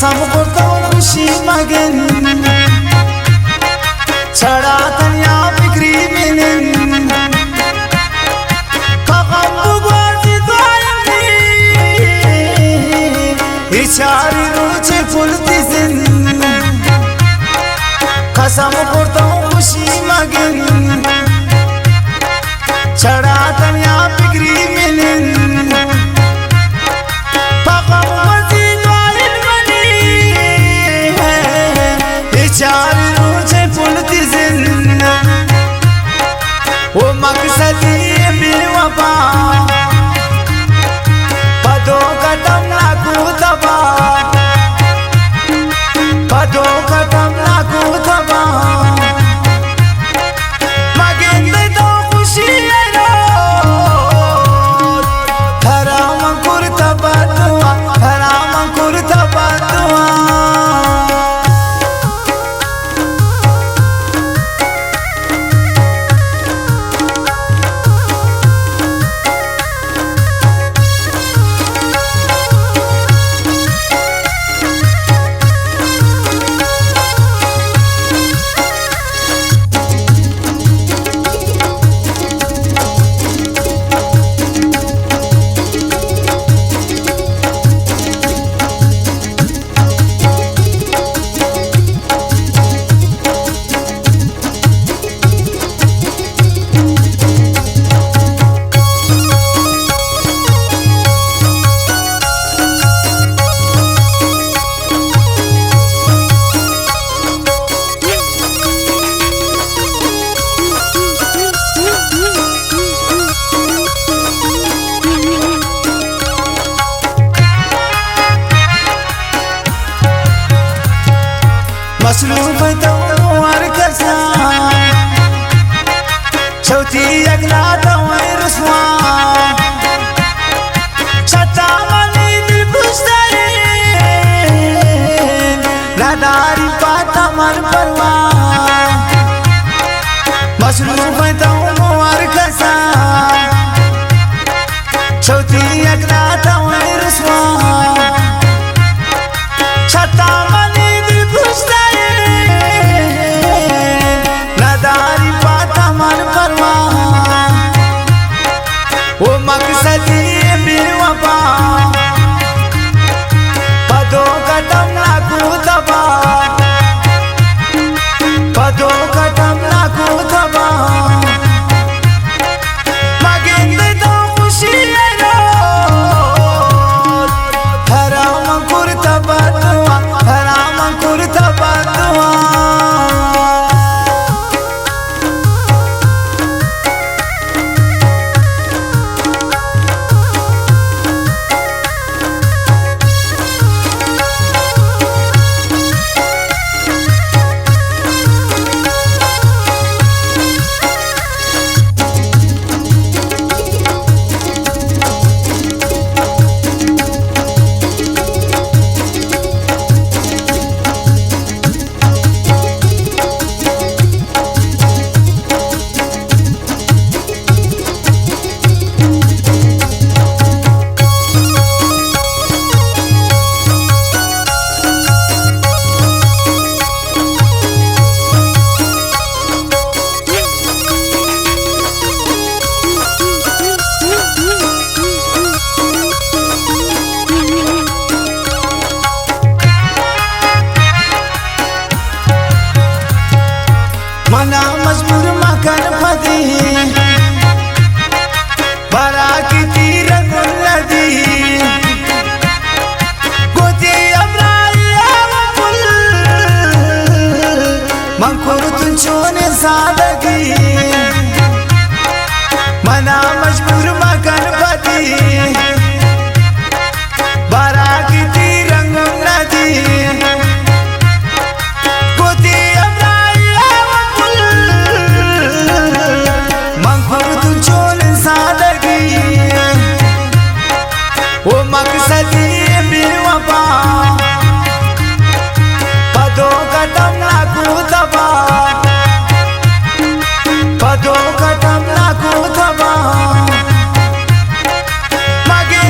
قسم خوردم خوشی مگن چرا تنیا فکری منن کاغم بگوزی دایمی بیچاری رو چه پول دیزن قسم خوردم خوشی مگن چرا تنیا فکری منن वो मकसदी बेवफा पदो कदम लागू दबा पदो कदम लागू दबा मगेंदे तो खुशी रो हराम कुर्ता बदुआ हराम कुर्ता बदुआ مصروف دوار كسا شوتي يقلا دوار رسوا شتا مني دل بشترين لا داري باتا من پروا مصروف دوار كسا شوتي يقلا دوار رسوا شتا مني دل بشترين वो मकसदी बेवफा पदो कदम लागू दबा पदो कदम लागू दबा मगेंदे तो खुशी रो हराम कुर्ता बदुआ हराम कुर्ता बदुआ मना मजबूर मकन फदी बरा की तीर गुल्लदी गोती अब्राया वकुल मंकुर तुंचोने सादगी मना मजबूर मकन फदी बरा की तीर गुल्लदी वो मकसदी बेवफा पदो कदम लागू दबा पदो कदम लागू दबा मगे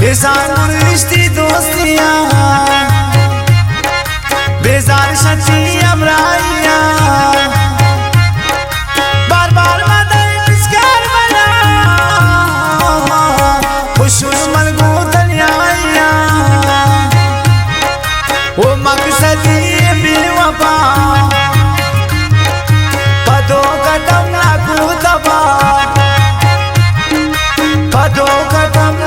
बेजार रिश्ती दोस्तियाँ बेजार शची अमराइयाँ बार बार मदर मिसकार बना खुशुर मलगू दलियाइयाँ वो मकसदी बेवफा पदों कदम लागू दबा पदों कदम